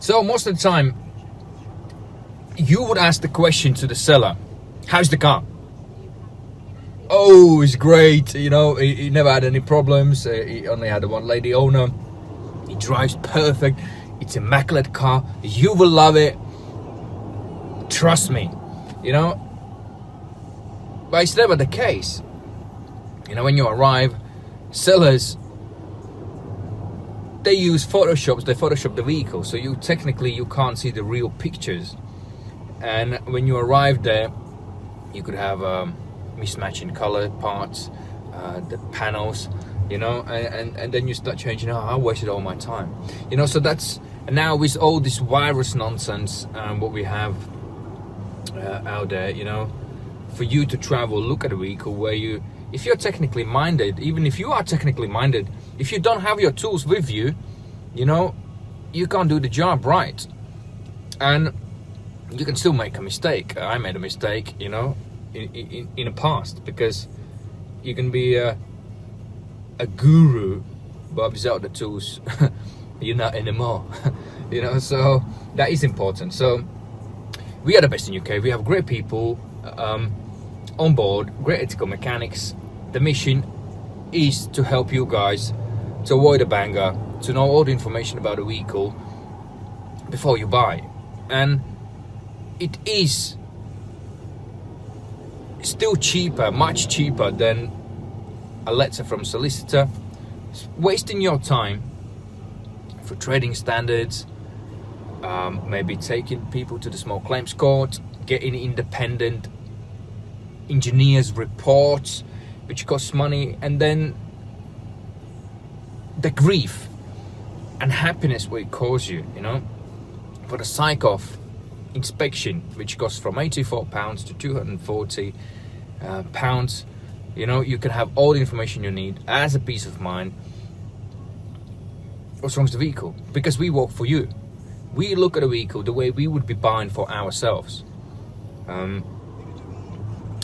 So most of the time, you would ask the question to the seller, how's the car? Oh, it's great, you know, he never had any problems, he only had a one lady owner, he drives perfect, it's an immaculate car, you will love it, trust me, you know. But it's never the case. You know, when you arrive, sellers, they use Photoshop, they Photoshop the vehicle, so you can't see the real pictures. And when you arrive there, you could have mismatching color parts, the panels, you know, and then you start changing. Oh, I wasted all my time, you know. So that's, and now with all this virus nonsense, what we have out there, you know, for you to travel, look at a vehicle where you, if you're technically minded, even if you are technically minded, if you don't have your tools with you, you know, you can't do the job right. And you can still make a mistake. I made a mistake, you know, in the past, because you can be a guru, but without the tools, you're not anymore. You know, so that is important. So we are the best in UK. We have great people on board, great ethical mechanics. The mission is to help you guys to avoid a banger, to know all the information about a vehicle before you buy. And it is still cheaper, much cheaper than a letter from solicitor. It's wasting your time for trading standards, maybe taking people to the small claims court, getting independent engineers reports, which costs money, and then the grief and happiness will cause you, you know, for the psych-off inspection, which costs from £84 to £240, you know, you can have all the information you need as a peace of mind. What's wrong with the vehicle? Because we work for you. We look at a vehicle the way we would be buying for ourselves.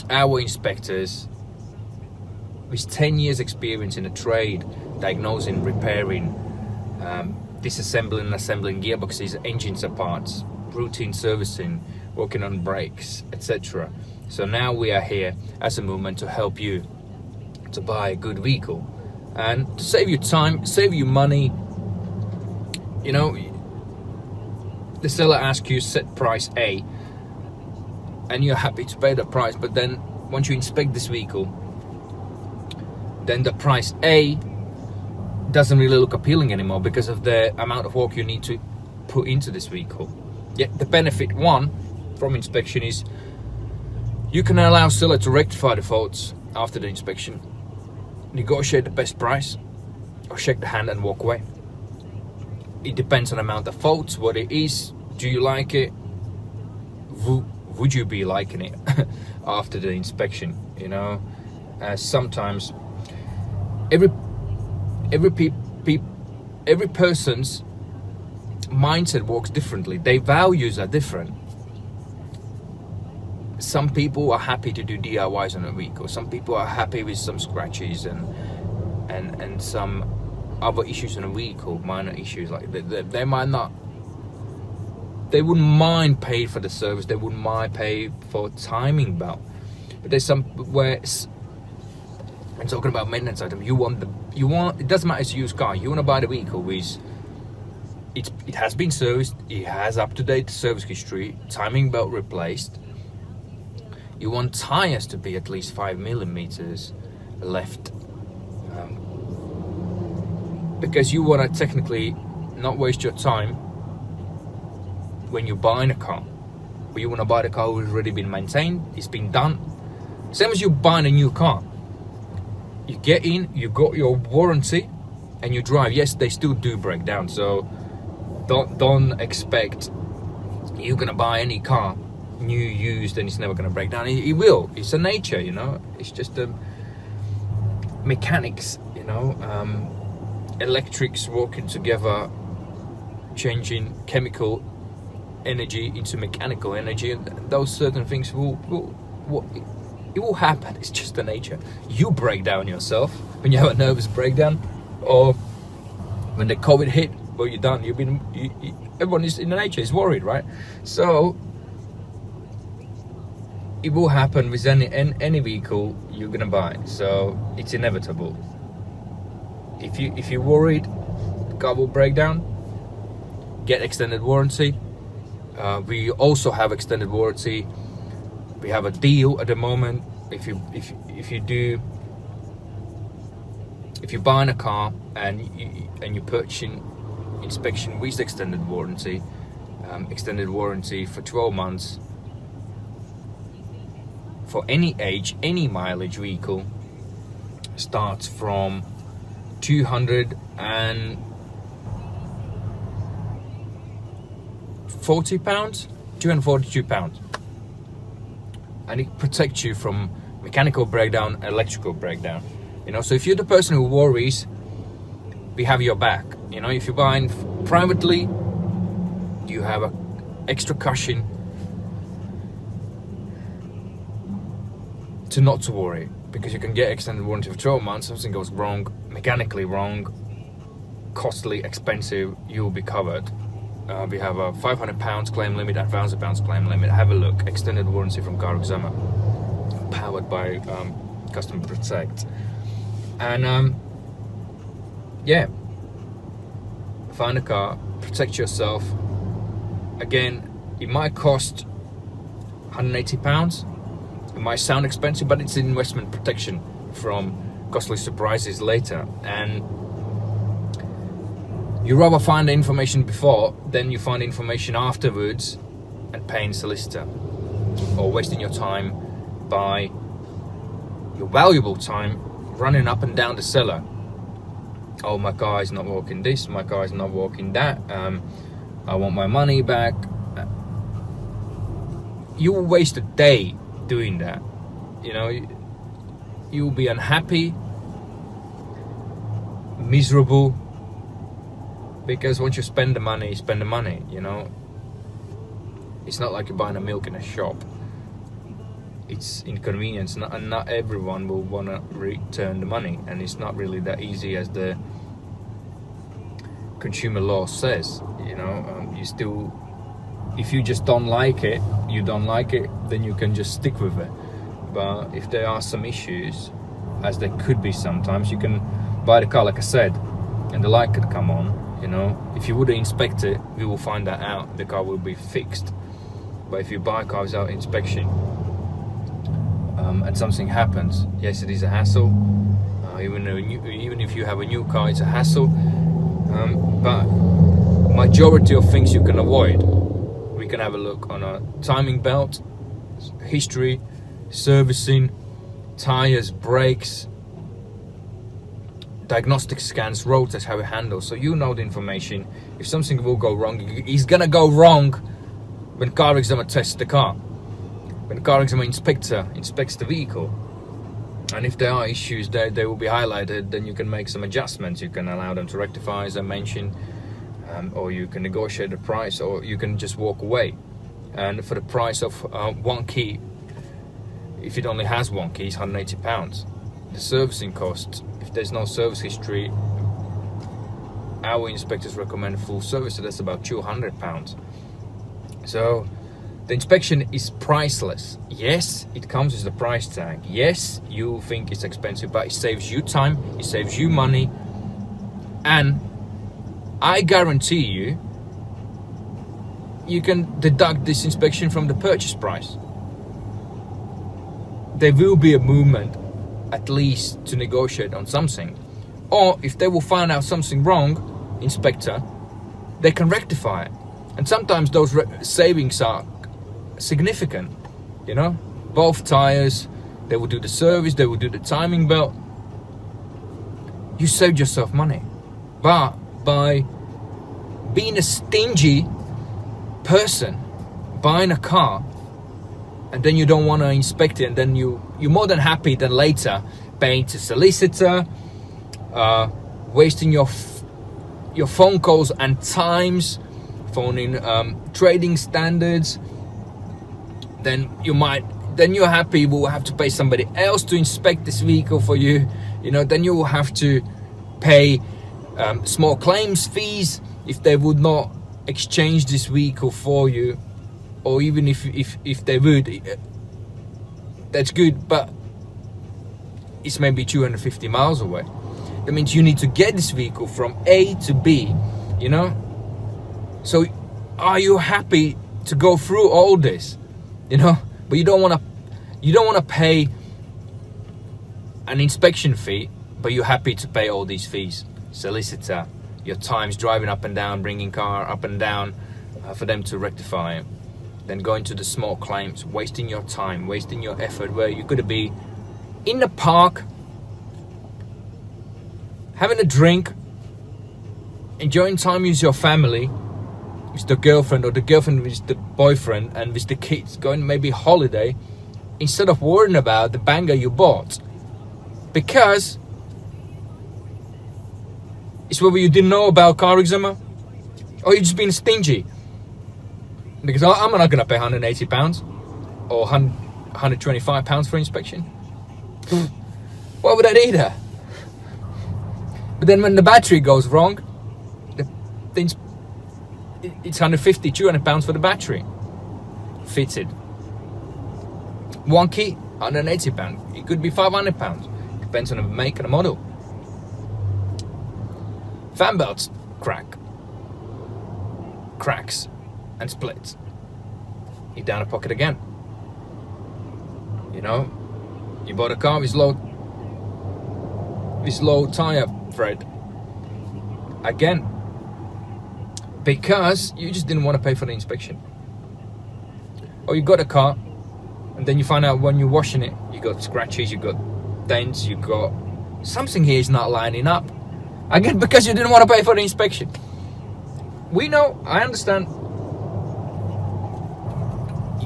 Our inspectors with 10 years experience in the trade, diagnosing, repairing, disassembling and assembling gearboxes, engines and parts, routine servicing, working on brakes, etc. So now we are here as a movement to help you to buy a good vehicle and to save you time, save you money. You know, the seller asks you set price A and you're happy to pay the price, but then once you inspect this vehicle, then the price A doesn't really look appealing anymore because of the amount of work you need to put into this vehicle. Yet the benefit one from inspection is you can allow seller to rectify the faults after the inspection, negotiate the best price, or shake the hand and walk away. It depends on the amount of faults, what it is. Do you like it? Would you be liking it after the inspection? You know, sometimes every person's mindset works differently. Their values are different. Some people are happy to do DIYs on a vehicle. Some people are happy with some scratches and some other issues on a vehicle, minor issues like they might not. They wouldn't mind paying for the service. They wouldn't mind paying for timing belt. But there's some where I'm talking about maintenance item. You want. It doesn't matter. It's a used car. You want to buy the vehicle with. It has been serviced. It has up-to-date service history. Timing belt replaced. You want tires to be at least 5mm left, because you want to technically not waste your time when you're buying a car. But you want to buy the car who's already been maintained, it's been done. Same as you buying a new car. You get in, you got your warranty, and you drive. Yes, they still do break down, so don't expect you're gonna buy any car new, used, and it's never gonna break down. It will. It's a nature, you know. It's just mechanics, you know. Electrics working together, changing chemical energy into mechanical energy, and those certain things will happen. It's just the nature. You break down yourself when you have a nervous breakdown, or when the COVID hit. Well, you're done. everyone is in nature is worried, right? So it will happen with any vehicle you're gonna buy. So it's inevitable. If you're worried the car will break down, get extended warranty. We also have extended warranty. We have a deal at the moment. If you're buying a car and you're purchasing inspection with extended warranty for 12 months for any age, any mileage vehicle, starts from £242, and it protects you from mechanical breakdown, electrical breakdown. You know, so if you're the person who worries, we have your back. You know, if you're buying privately, you have a extra cushion to not to worry, because you can get extended warranty for 12 months. Something goes wrong, mechanically wrong, costly, expensive, you'll be covered. We have a £500 claim limit and £1,000 claim limit. Have a look. Extended warranty from CAREXAMER, powered by Customer Protect. And yeah, find a car, protect yourself. Again, it might cost £180. It might sound expensive, but it's investment protection from costly surprises later. And you rather find the information before than you find information afterwards and paying solicitor, or wasting your time, by your valuable time, running up and down the seller. Oh, my car is not working this, my car is not working that, I want my money back. You will waste a day doing that. You know, you'll be unhappy, miserable, because once you spend the money, you know. It's not like you're buying a milk in a shop. It's inconvenience, and not everyone will want to return the money, and it's not really that easy as the consumer law says. You know, you still, if you just don't like it, then you can just stick with it. But if there are some issues, as there could be sometimes, you can buy the car, like I said, and the light could come on. You know, if you wouldn't inspect it, we will find that out. The car will be fixed. But if you buy cars without inspection, and something happens, yes, it is a hassle. Even if you have a new car, it's a hassle. But majority of things you can avoid. We can have a look on a timing belt, history, servicing, tires, brakes, diagnostic scans, road test, how it handles. So you know the information. If something will go wrong, it's gonna go wrong when CAREXAMER tests the car, when the CAREXAMER inspector inspects the vehicle. And if there are issues, they will be highlighted. Then you can make some adjustments. You can allow them to rectify, as I mentioned, or you can negotiate the price, or you can just walk away. And for the price of one key, if it only has one key, it's £180. The servicing cost, if there's no service history, our inspectors recommend full service, so that's about £200. So the inspection is priceless. Yes, it comes with the price tag. Yes, you think it's expensive, but it saves you time, it saves you money, and I guarantee you can deduct this inspection from the purchase price. There will be a movement, at least, to negotiate on something. Or if they will find out something wrong, inspector, they can rectify it. And sometimes those savings are significant. You know, both tires, they will do the service, they will do the timing belt. You saved yourself money. But by being a stingy person, buying a car, and then you don't want to inspect it, and then you're more than happy then later paying to solicitor, wasting your phone calls and times, phoning trading standards, then you're happy. We'll have to pay somebody else to inspect this vehicle for you. You know, then you will have to pay small claims fees if they would not exchange this vehicle for you, or even if they would, that's good, but it's maybe 250 miles away. That means you need to get this vehicle from A to B, you know? So are you happy to go through all this, you know? But you don't want to pay an inspection fee, but you're happy to pay all these fees. Solicitor, your times driving up and down, bringing car up and down for them to rectify it. Then going to the small claims, wasting your time, wasting your effort, where you could be in the park, having a drink, enjoying time with your family, with the girlfriend, or the girlfriend with the boyfriend, and with the kids, going maybe holiday, instead of worrying about the banger you bought. Because it's whether you didn't know about CAREXAMER, or you're just being stingy. Because I'm not going to pay £180 or £125 for inspection. Why would I do that? But then when the battery goes wrong, it's £150, £200 for the battery fitted. One key, £180. It could be £500. Depends on the make and the model. Fan belts cracks and splits. You're down a pocket again. You know, you bought a car with low tire tread again, because you just didn't want to pay for the inspection. Or you got a car and then you find out when you're washing it, you got scratches, you got dents, you got something here is not lining up. Again, because you didn't want to pay for the inspection. We know, I understand.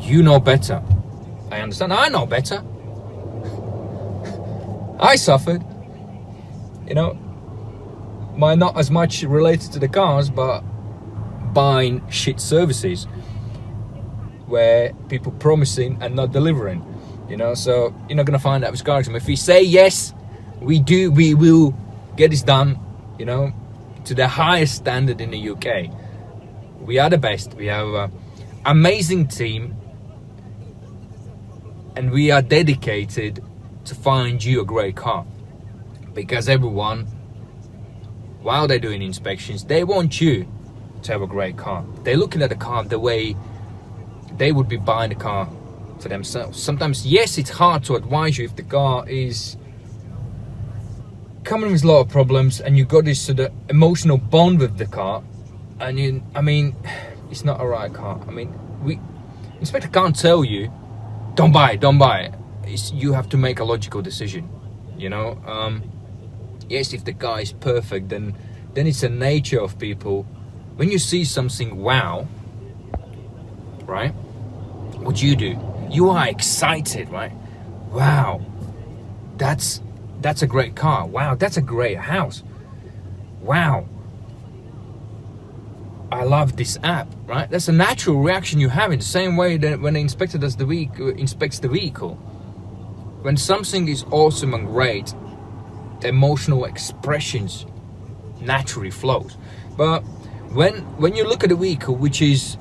You know better. I understand. I know better. I suffered. You know, not as much related to the cars, but buying shit services where people promising and not delivering. You know, so you're not gonna find that with CAREXAMER. If we say yes, we will get this done. You know, to the highest standard in the UK. We are the best. We have an amazing team, and we are dedicated to find you a great car. Because everyone, while they're doing inspections, they want you to have a great car. They're looking at the car the way they would be buying the car for themselves. Sometimes, yes, it's hard to advise you if the car is coming with a lot of problems and you got this sort of emotional bond with the car, and it's not a right car. Inspector can't tell you, don't buy it. You have to make a logical decision, you know. Yes, if the car is perfect, then it's the nature of people. When you see something, wow, right? What do? You are excited, right? Wow, that's a great car. Wow, that's a great house. Wow, I love this app, right? That's a natural reaction you have in the same way that when the inspector inspects the vehicle. When something is awesome and great, the emotional expressions naturally flows. But when you look at a vehicle which is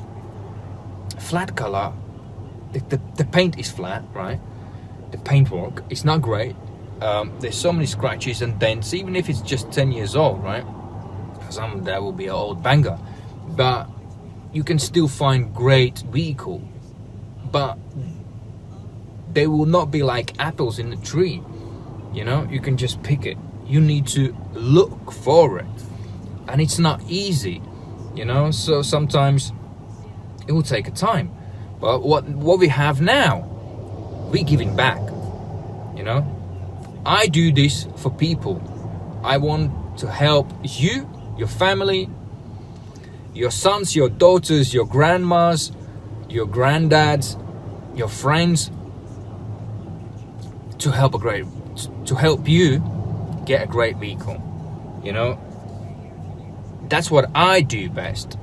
flat color, the paint is flat, right? The paintwork is not great. There's so many scratches and dents, even if it's just 10 years old, right? Some that will be an old banger, but you can still find great vehicle, but they will not be like apples in the tree. You know, you can just pick it. You need to look for it, and it's not easy, you know. So sometimes it will take a time, but what we have now, we're giving back, you know. I do this for people. I want to help you, your family, your sons, your daughters, your grandmas, your granddads, your friends, to help you get a great vehicle. You know, that's what I do best.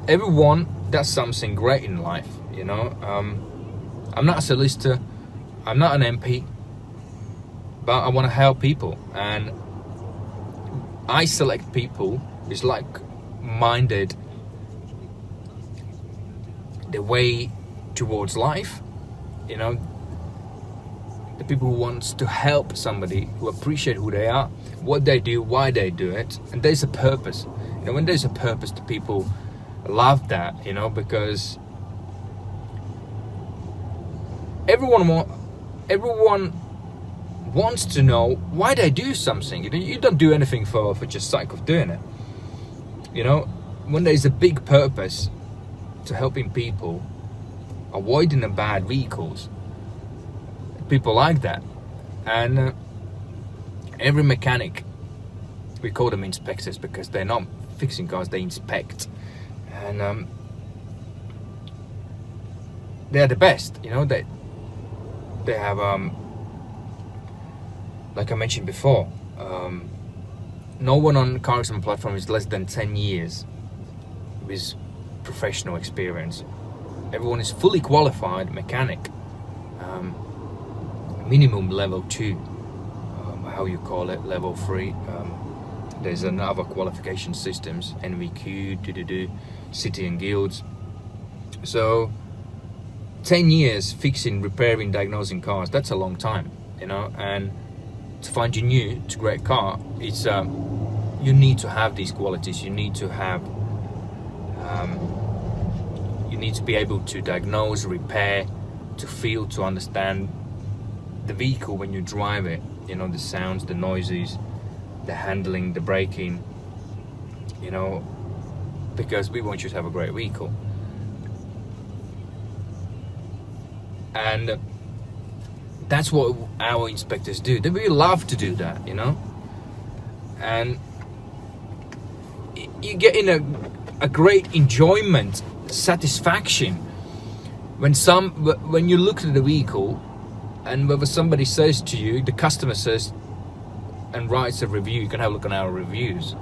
Everyone does something great in life, you know. I'm not a solicitor, I'm not an MP, but I want to help people, and I select people with like-minded the way towards life, you know, the people who wants to help somebody, who appreciate who they are, what they do, why they do it, and there's a purpose. You know, when there's a purpose, the people love that, you know, because everyone wants to know why they do something. You know, you don't do anything for just sake of doing it. You know, when there's a big purpose to helping people, avoiding the bad vehicles, people like that. And every mechanic, we call them inspectors because they're not fixing cars, they inspect. And they're the best, you know. They have like I mentioned before, no one on CAREXAMER platform is less than 10 years with professional experience. Everyone is fully qualified mechanic, minimum level 2, how you call it, level 3. There's another qualification systems, NVQ, city and guilds. So 10 years fixing, repairing, diagnosing cars, that's a long time, you know. And to find you new to great car, it's you need to have these qualities. You need to have you need to be able to diagnose, repair, to feel, to understand the vehicle when you drive it, you know, the sounds, the noises, the handling, the braking, you know, because we want you to have a great vehicle. And that's what our inspectors do. They really love to do that, you know. And you get in a great enjoyment, satisfaction when you look at the vehicle, and whether somebody says to you, the customer says and writes a review, you can have a look on our reviews,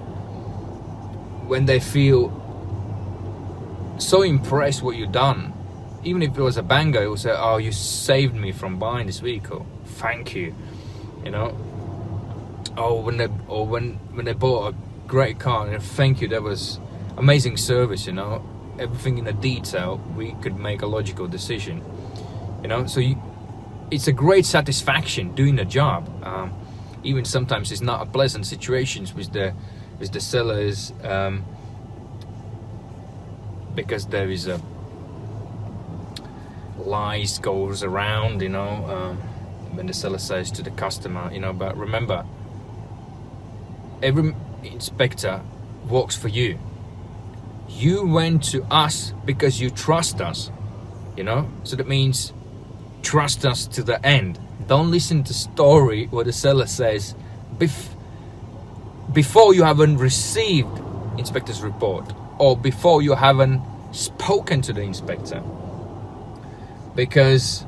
when they feel so impressed what you've done, even if it was a banger, it will say, oh, you saved me from buying this vehicle, thank you, you know. When they bought a great car, and thank you, that was amazing service, you know, everything in the detail, we could make a logical decision, you know. So it's a great satisfaction doing the job. Even sometimes it's not a pleasant situations with the sellers, because there is a lies goes around, you know, when the seller says to the customer, you know. But remember, every inspector works for you. You went to us because you trust us, you know. So that means trust us to the end. Don't listen to story what the seller says before you haven't received inspector's report, or before you haven't spoken to the inspector. Because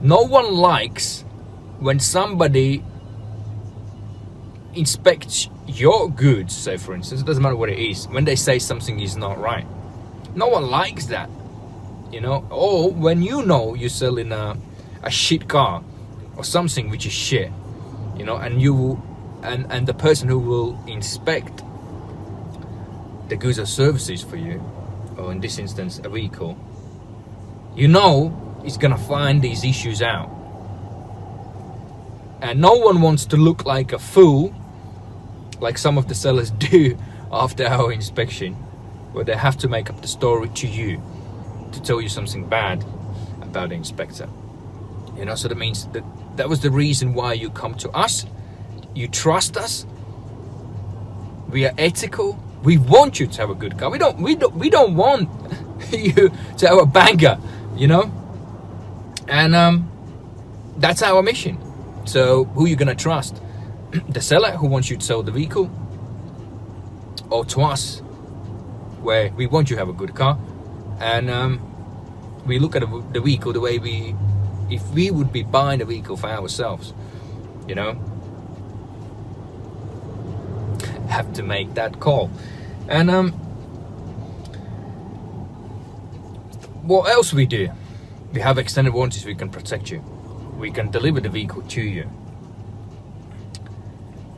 no one likes when somebody inspects your goods, say for instance, it doesn't matter what it is, when they say something is not right. No one likes that, you know. Or when you know you're selling a shit car or something which is shit, you know, and and the person who will inspect the goods or services for you, or in this instance a vehicle, you know he's gonna find these issues out. And no one wants to look like a fool, like some of the sellers do after our inspection, where they have to make up the story to you to tell you something bad about the inspector, you know. So that means that was the reason why you come to us. You trust us. We are ethical. We want you to have a good car. We don't want you to have a banger, you know. And that's our mission. So who are you gonna trust? The seller who wants you to sell the vehicle, or to us, where we want you to have a good car, and we look at the vehicle the way if we would be buying a vehicle for ourselves, you know. Have to make that call. And what else we do? We have extended warranties. We can protect you. We can deliver the vehicle to you.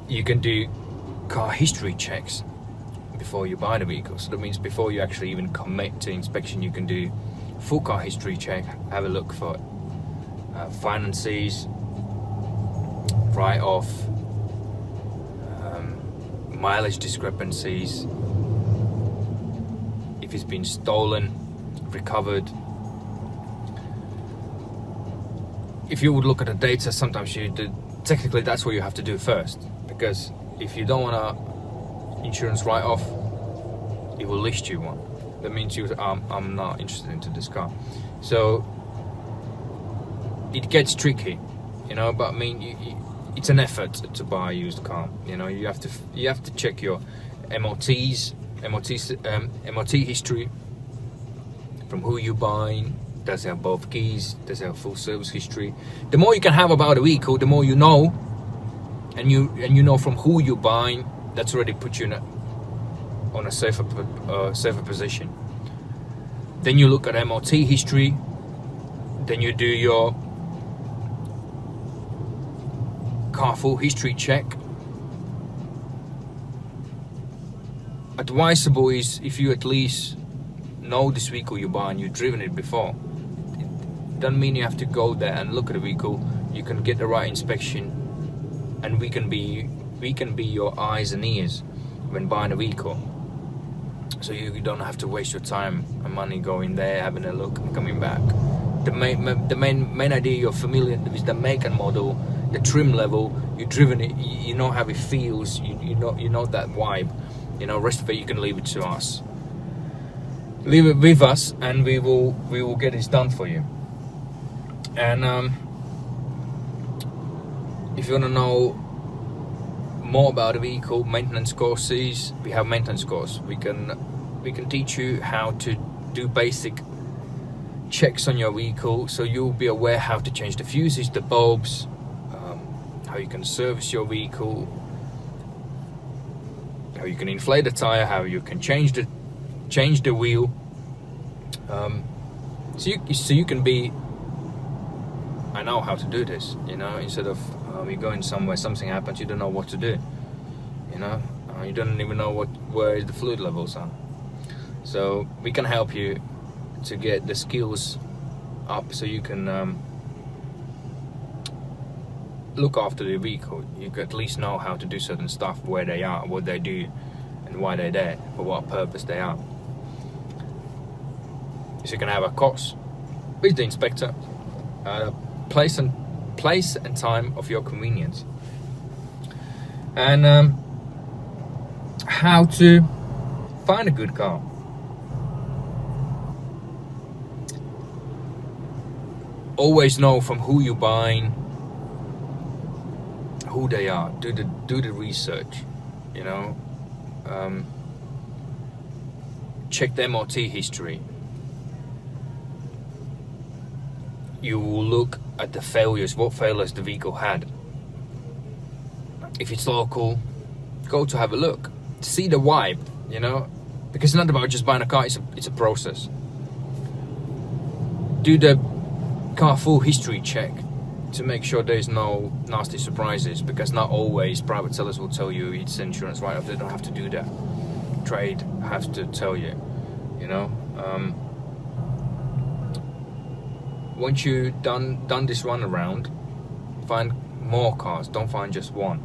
You can do car history checks. before you buy the vehicle. So that means before you actually even commit to inspection, you can do full car history check, have a look for finances, write-off, mileage discrepancies, if it's been stolen, recovered. If you would look at the data, sometimes technically that's what you have to do first, because if you don't want a insurance write-off, it will list you one. That means I'm not interested into this car. So it gets tricky, you know. But I mean, it's an effort to buy a used car. You know, you have to check your MOT history, from who you're buying. Does it have both keys? Does it have full service history? The more you can have about a vehicle, the more you know, and you know from who you're buying. That's already put you on a safer position. Then you look at MOT history. Then you do your car full history check. Advisable is if you at least know this vehicle you're buying, you've driven it before. It doesn't mean you have to go there and look at the vehicle. You can get the right inspection, and we can be your eyes and ears when buying a vehicle. So you don't have to waste your time and money going there, having a look, and coming back. The main idea, you're familiar with the make and model, the trim level. You've driven it, you know how it feels. You know that vibe. You know, rest of it you can leave it to us. Leave it with us, and we will get this done for you. And if you want to know more about the vehicle, maintenance courses, we have maintenance course. We can teach you how to do basic checks on your vehicle, so you'll be aware how to change the fuses, the bulbs, how you can service your vehicle, how you can inflate the tire, how you can change the wheel. So you can be, I know how to do this, you know, instead of you're going somewhere, something happens, you don't know what to do, you know, you don't even know where the fluid levels are. So we can help you to get the skills up, so you can look after the vehicle. You can at least know how to do certain stuff, where they are, what they do, and why they're there, for what purpose they are. So you can have a course with the inspector, place and time of your convenience, and how to find a good car. Always know from who you're buying, who they are. Do the research, you know. Check the MOT history. You will look at the failures, what failures the vehicle had. If it's local, go to have a look. See the vibe, you know, because it's not about just buying a car, it's a process. Do the car full history check to make sure there's no nasty surprises, because not always private sellers will tell you it's insurance write-off. They don't have to do that. Trade has to tell you, you know. Once you've done this run around, find more cars. Don't find just one,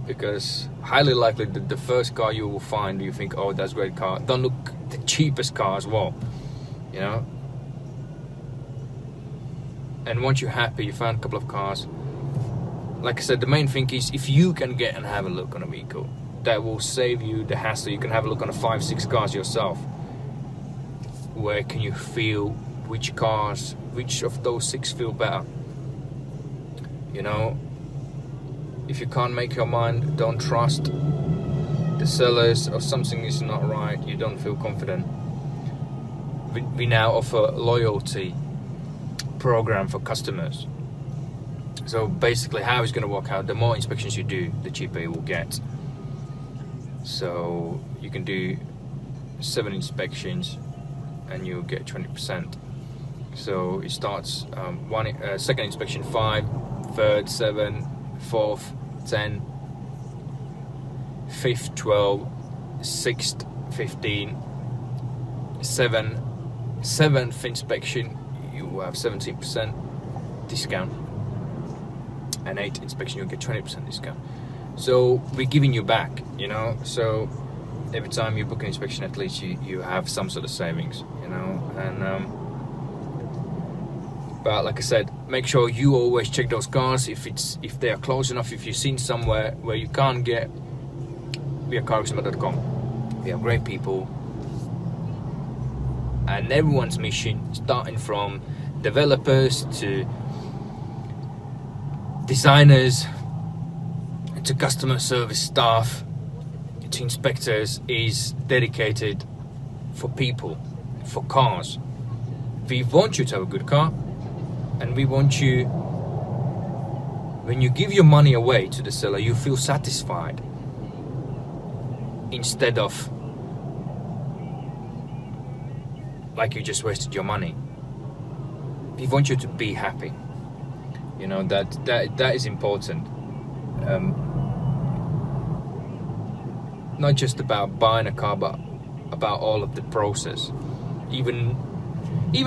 because highly likely that the first car you will find, you think, oh, that's a great car. Don't look at the cheapest car as well, you know. And once you're happy, you found a couple of cars. Like I said, the main thing is if you can get and have a look on a vehicle, that will save you the hassle. You can have a look on 5-6 cars yourself. Where can you feel which of those 6 feel better? You know, if you can't make your mind, don't trust the sellers, or something is not right, you don't feel confident. We now offer loyalty program for customers. So basically how it's going to work out, the more inspections you do, the cheaper you will get. So you can do 7 inspections and you'll get 20%. So it starts second inspection 5, third 7, fourth 10, fifth 12, 6th, 15th, 7th inspection, you have 17% discount, and 8th inspection you get 20% discount. So we're giving you back, you know. So every time you book an inspection, at least you have some sort of savings, you know. And but like I said, make sure you always check those cars if they are close enough. If you've seen somewhere where you can't get, via CAREXAMER.com. We have great people, and everyone's mission, starting from developers to designers to customer service staff to inspectors, is dedicated for people, for cars. We want you to have a good car, and we want you, when you give your money away to the seller, you feel satisfied instead of like you just wasted your money. We want you to be happy, you know. That is important. Not just about buying a car, but about all of the process. Even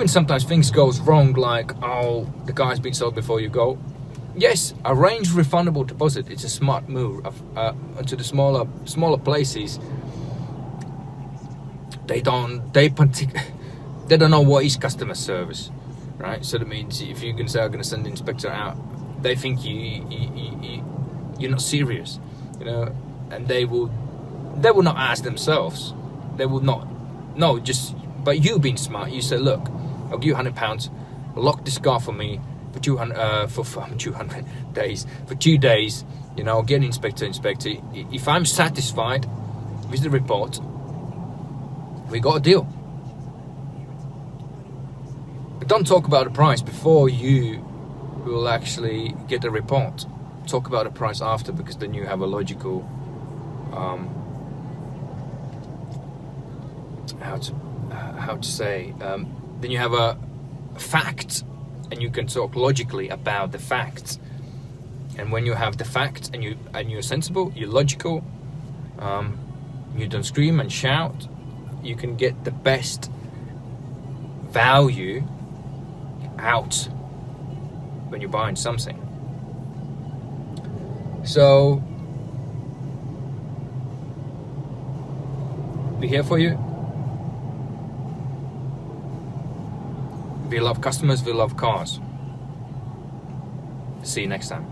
sometimes things goes wrong, like, oh, the car's been sold before you go. Yes, arrange refundable deposit. It's a smart move. To the smaller places, they don't know what is customer service, right? So that means if you can say, I'm going to send the inspector out, they think you're not serious, you know, and they will not ask themselves. They will not. No, just, but you being smart, you say, look, I'll give you £100, lock this car for me for 200 days, for 2 days, you know, get an inspector inspect it. If I'm satisfied with the report, we got a deal. But don't talk about the price before you will actually get the report. Talk about the price after, because then you have a logical how to say, then you have a fact, and you can talk logically about the facts. And when you have the facts and you're sensible, you're logical, you don't scream and shout, you can get the best value out when you're buying something. So we're here for you. We love customers, we love cars. See you next time.